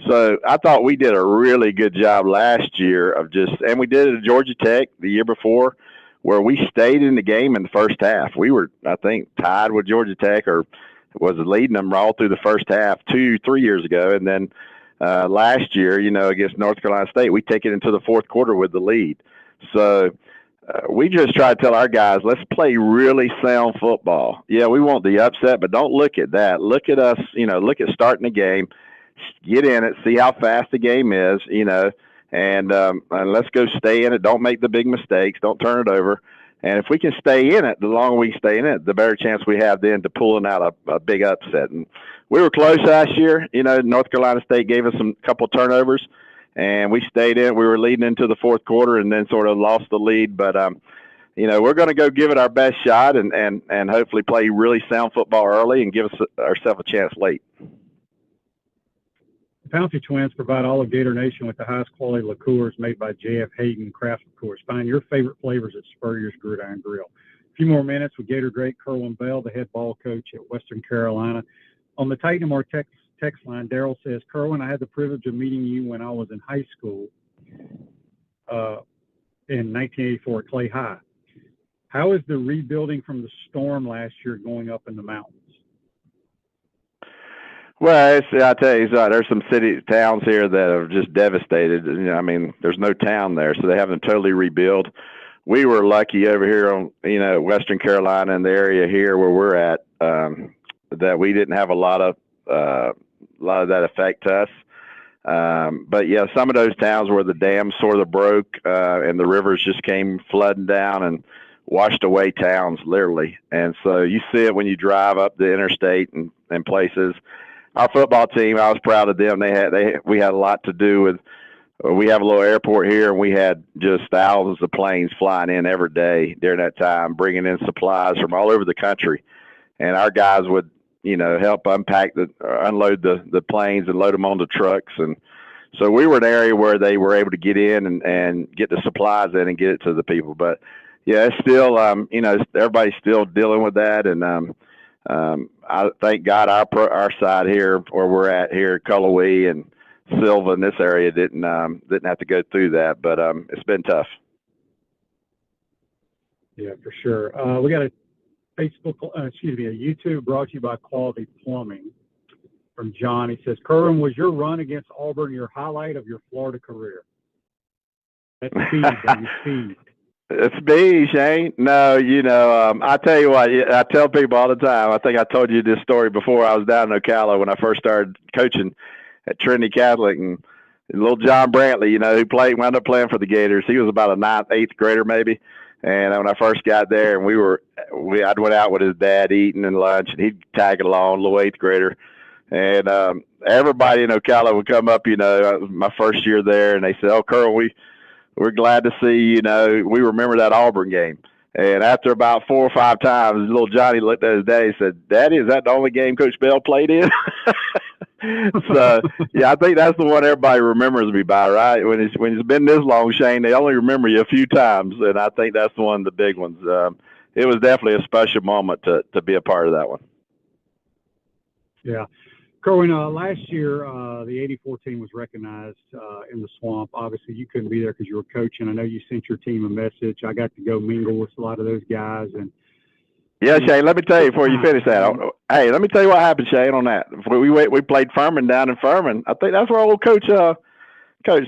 So I thought we did a really good job last year and we did it at Georgia Tech the year before, where we stayed in the game in the first half. We were, I think, tied with Georgia Tech or was leading them all through the first half 2-3 years ago. And then last year, against North Carolina State, we take it into the fourth quarter with the lead. So we just try to tell our guys, let's play really sound football. Yeah, we want the upset, but don't look at that. Look at us, look at starting the game, get in it, see how fast the game is, and let's go stay in it. Don't make the big mistakes. Don't turn it over. And if we can stay in it, the longer we stay in it, the better chance we have then to pulling out a big upset. And we were close last year. North Carolina State gave us a couple turnovers, and we stayed in. We were leading into the fourth quarter and then sort of lost the lead. But, we're going to go give it our best shot and hopefully play really sound football early and give ourselves a chance late. The Pouncey twins provide all of Gator Nation with the highest quality liqueurs made by J.F. Hayden Craft Liqueurs. Find your favorite flavors at Spurrier's Gridiron Grill. A few more minutes with Gator great Kerwin Bell, the head ball coach at Western Carolina. On the Titan More text line, Daryl says, Kerwin, I had the privilege of meeting you when I was in high school in 1984 at Clay High. How is the rebuilding from the storm last year going up in the mountains? Well, I tell you, there's some towns here that are just devastated. There's no town there, so they haven't totally rebuilt. We were lucky over here on, Western Carolina and the area here where we're at, that we didn't have a lot of that affect us. But yeah, some of those towns where the dams sort of broke and the rivers just came flooding down and washed away towns, literally. And so you see it when you drive up the interstate and places. Our football team, I was proud of them. We had a lot to do with. We have a little airport here, and we had just thousands of planes flying in every day during that time, bringing in supplies from all over the country. And our guys would, help unload the planes and load them on the trucks. And so we were an area where they were able to get in and get the supplies in and get it to the people. But yeah, it's still, everybody's still dealing with that. And I thank God our side here, where we're at here, Cullowhee and Silva in this area didn't have to go through that, but it's been tough. Yeah, for sure. We got a YouTube brought to you by Quality Plumbing from John. He says, Kerwin, was your run against Auburn your highlight of your Florida career? That's speed, baby, speed. It's me, Shane. No, I tell you what, I tell people all the time. I think I told you this story before. I was down in Ocala when I first started coaching at Trinity Catholic, and little John Brantley, who wound up playing for the Gators. He was about a 9th, 8th grader maybe. And when I first got there, and I'd went out with his dad eating and lunch, and he'd tag along, little 8th grader. And everybody in Ocala would come up, my first year there, and they said, "Oh, Kerwin, we're glad to see you. We remember that Auburn game." And after about 4 or 5 times, little Johnny looked at his dad and said, "Daddy, is that the only game Coach Bell played in?" So, yeah, I think that's the one everybody remembers me by, right? When it's been this long, Shane, they only remember you a few times, and I think that's one of the big ones. It was definitely a special moment to be a part of that one. Yeah. Kerwin, last year, the 84 team was recognized in the Swamp. Obviously, you couldn't be there because you were coaching. I know you sent your team a message. I got to go mingle with a lot of those guys. And yeah, Shane, let me tell you before you finish that. Hey, let me tell you what happened, Shane, on that. We played Furman down in Furman. I think that's where old the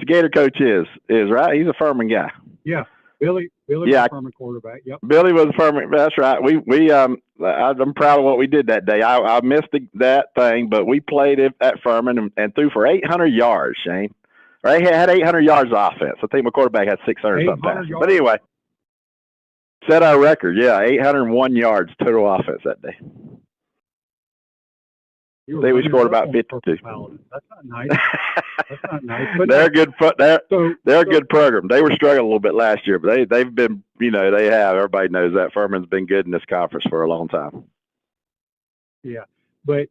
Gator coach is, right? He's a Furman guy. Yeah, Billy was a Furman quarterback. Yep. Billy was a Furman. That's right. I'm proud of what we did that day. I missed that thing, but we played it at Furman and threw for 800 yards, Shane. Or he had 800 yards of offense. I think my quarterback had 600 something passing. But anyway, set our record. Yeah, 801 yards total offense that day. I think we scored about 52. That's not nice. That's not nice. But they're a good. They're a good program. They were struggling a little bit last year, but they've been. They have. Everybody knows that Furman's been good in this conference for a long time. Yeah, but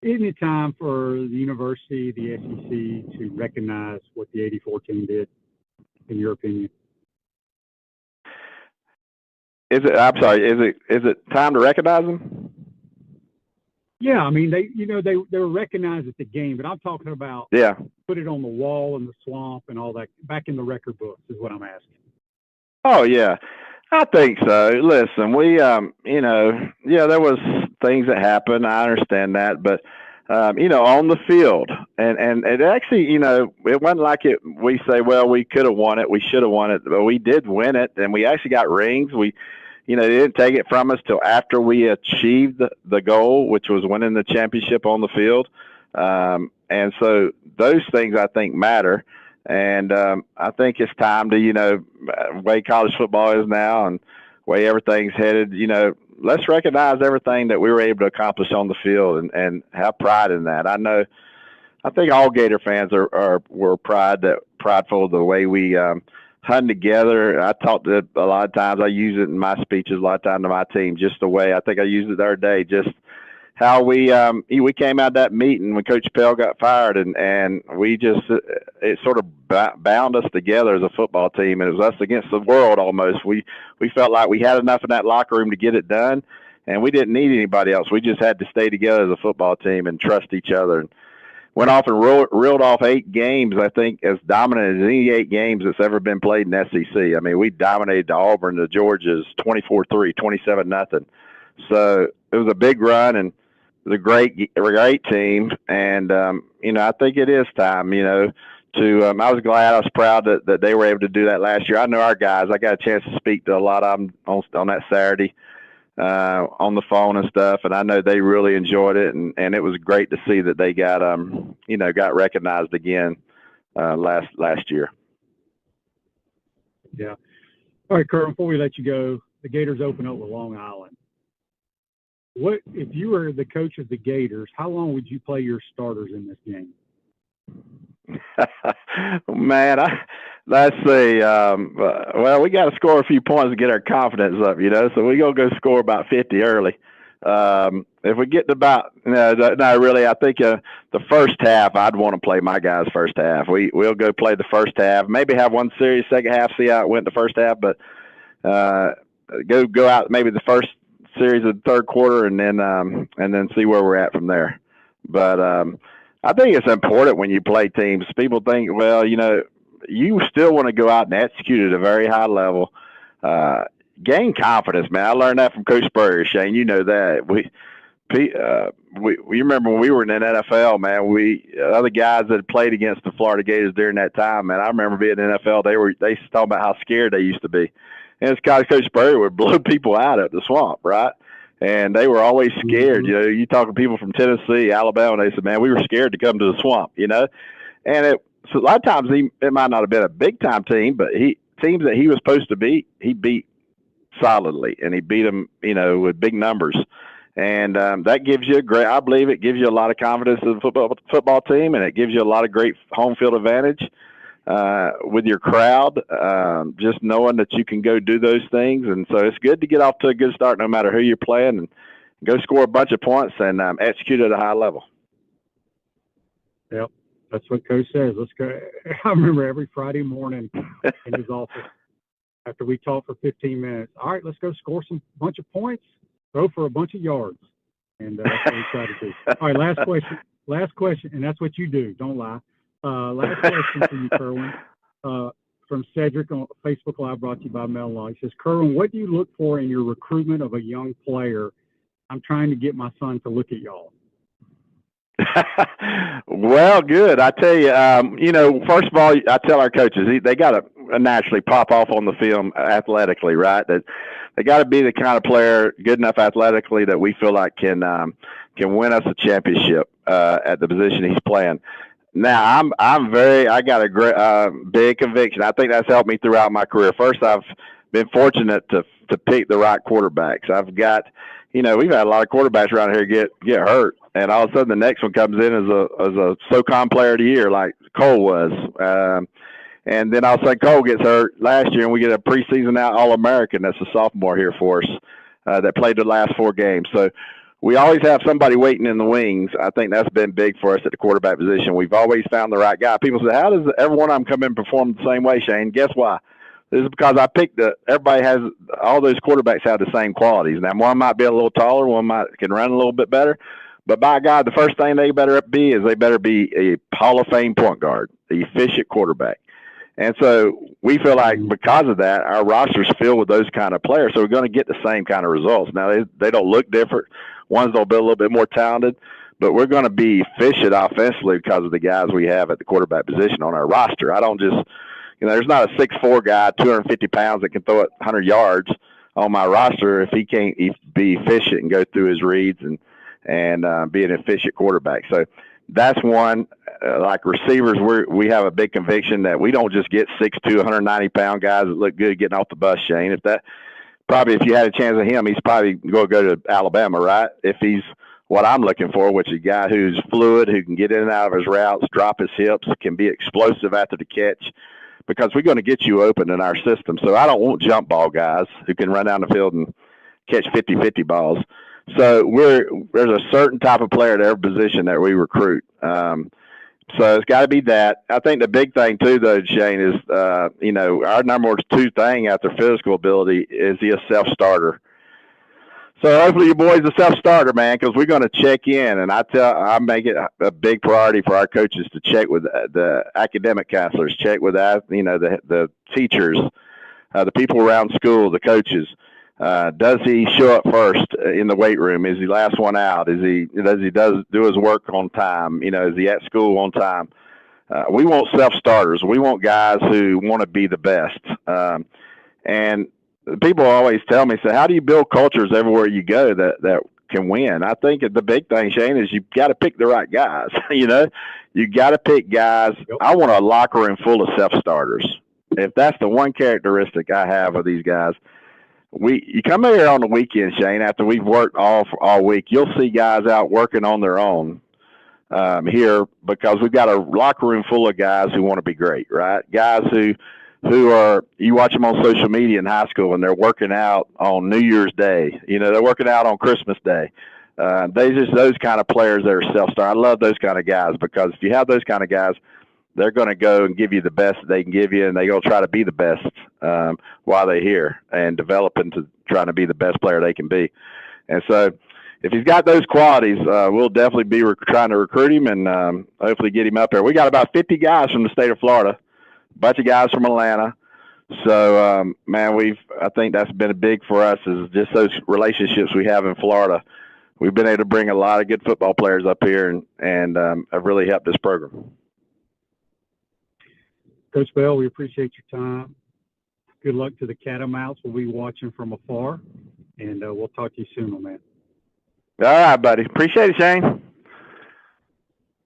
isn't it time for the university, the SEC, to recognize what the '84 team did? In your opinion? Is it? I'm sorry. Is it time to recognize them? Yeah, I mean they were recognized at the game, but I'm talking about put it on the wall in the swamp and all that back in the record books is what I'm asking. Oh yeah, I think so. Listen, we there was things that happened. I understand that, but on the field and it actually it wasn't like we say, well, we could have won it, we should have won it, but we did win it, and we actually got rings. We they didn't take it from us till after we achieved the goal, which was winning the championship on the field. And so those things I think matter. And I think it's time to, way college football is now and way everything's headed, let's recognize everything that we were able to accomplish on the field and have pride in that. I think all Gator fans were prideful of the way we hung together. I talked a lot of times. I use it in my speeches a lot of times to my team. Just the way I think I used it the other day. Just how we came out of that meeting when Coach Pell got fired, and we just it sort of bound us together as a football team, and it was us against the world almost. We felt like we had enough in that locker room to get it done, and we didn't need anybody else. We just had to stay together as a football team and trust each other. And went off and reeled off 8 games, I think, as dominant as any 8 games that's ever been played in SEC. I mean, we dominated the Auburn, the Georgias, 24-3, 27-0. So it was a big run, and it was a great team. And, I think it is time, I was glad, I was proud that they were able to do that last year. I know our guys. I got a chance to speak to a lot of them on that Saturday. On the phone and stuff, and I know they really enjoyed it, and it was great to see that they got got recognized again last year. Yeah. All right, Kerwin, before we let you go, the Gators open up with Long Island. What if you were the coach of the Gators? How long would you play your starters in this game? Man, let's see. Well, we got to score a few points to get our confidence up, so we're going to go score about 50 early. If we get to about, really, I think the first half, I'd want to play my guys first half. We'll go play the first half, maybe have one series, second half, see how it went the first half, but go out maybe the first series of the third quarter and then see where we're at from there. But I think it's important when you play teams. People think, well, you still want to go out and execute at a very high level. Gain confidence, man. I learned that from Coach Spurrier, Shane. You know that. We remember when we were in the NFL, man. Other guys that played against the Florida Gators during that time, man. I remember being in the NFL. They talking about how scared they used to be, and it's Coach Spurrier would blow people out at the swamp, right? And they were always scared. You talk to people from Tennessee, Alabama, and they said, man, we were scared to come to the swamp, And so a lot of times it might not have been a big-time team, but teams that he was supposed to beat, he beat solidly, and he beat them, with big numbers. And that gives you I believe it gives you a lot of confidence in the football team, and it gives you a lot of great home field advantage with your crowd, just knowing that you can go do those things. And so it's good to get off to a good start no matter who you're playing and go score a bunch of points and execute at a high level. Yep, that's what Coach says. Let's go. I remember every Friday morning in his office after we talked for 15 minutes. All right, let's go score bunch of points, throw for a bunch of yards. And that's what we try to do. All right, last question, and that's what you do. Don't lie. Last question for you, Kerwin, from Cedric on Facebook Live, brought to you by Mel Law. He says, Kerwin, what do you look for in your recruitment of a young player? I'm trying to get my son to look at y'all. Well, good. I tell you, first of all, I tell our coaches, they got to naturally pop off on the field athletically, right? That they got to be the kind of player good enough athletically that we feel like can win us a championship at the position he's playing. Now I got a great, big conviction. I think that's helped me throughout my career. First, I've been fortunate to pick the right quarterbacks. I've got, we've had a lot of quarterbacks around here get hurt, and all of a sudden the next one comes in as a SoCon Player of the Year, like Cole was. And then all of a sudden Cole gets hurt last year, and we get a preseason All-American that's a sophomore here for us that played the last 4 games. So we always have somebody waiting in the wings. I think that's been big for us at the quarterback position. We've always found the right guy. People say, how does every one of them come in and perform the same way, Shane? Guess why? This is because I picked everybody has, all those quarterbacks have the same qualities. Now, one might be a little taller, one can run a little bit better. But by God, the first thing they better be a Hall of Fame point guard, the efficient quarterback. And so we feel like because of that, our roster's filled with those kind of players. So we're going to get the same kind of results. Now, they don't look different. One's going to be a little bit more talented, but we're going to be efficient offensively because of the guys we have at the quarterback position on our roster. I don't just, there's not a 6'4" guy, 250 pounds that can throw it 100 yards on my roster if he can't be efficient and go through his reads and be an efficient quarterback. So that's one. Like receivers, we have a big conviction that we don't just get 6'2", 190-pound guys that look good getting off the bus, Shane. If you had a chance of him, he's probably going to go to Alabama, right? If he's what I'm looking for, which is a guy who's fluid, who can get in and out of his routes, drop his hips, can be explosive after the catch, because we're going to get you open in our system. So I don't want jump ball guys who can run down the field and catch 50-50 balls. So there's a certain type of player at every position that we recruit. So it's got to be that. I think the big thing too, though, Shane, is our number 2 thing after physical ability is he a self-starter. So hopefully your boy's a self-starter, man, because we're going to check in, and I make it a big priority for our coaches to check with the academic counselors, check with the teachers, the people around school, the coaches. Does he show up first in the weight room? Is he last one out? Does he do his work on time? Is he at school on time? We want self-starters. We want guys who want to be the best. And people always tell me, how do you build cultures everywhere you go that can win? I think the big thing, Shane, is you've got to pick the right guys. You got to pick guys. I want a locker room full of self-starters. If that's the one characteristic I have of these guys, you come here on the weekend, Shane, after we've worked all week, you'll see guys out working on their own here, because we've got a locker room full of guys who want to be great, right? Guys who are, you watch them on social media in high school and they're working out on New Year's Day. They're working out on Christmas Day. Those kind of players that are self-starting. I love those kind of guys, because if you have those kind of guys, they're going to go and give you the best they can give you, and they're going to try to be the best while they're here and develop into trying to be the best player they can be. And so if he's got those qualities, we'll definitely be trying to recruit him and hopefully get him up there. We got about 50 guys from the state of Florida, a bunch of guys from Atlanta. So, man, I think that's been big for us, is just those relationships we have in Florida. We've been able to bring a lot of good football players up here and have really helped this program. Coach Bell, we appreciate your time. Good luck to the Catamounts. We'll be watching from afar, and we'll talk to you soon, my man. All right, buddy. Appreciate it, Shane.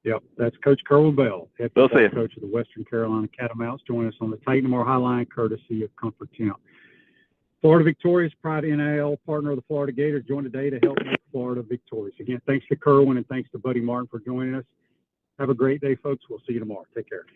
Yep, that's Coach Kerwin Bell, head We'll see you. coach of the Western Carolina Catamounts. Join us on the Titan Moore Highline, courtesy of Comfort Town. Florida Victorious, Pride NIL, partner of the Florida Gators, joined today to help make Florida victorious. Again, thanks to Kerwin and thanks to Buddy Martin for joining us. Have a great day, folks. We'll see you tomorrow. Take care.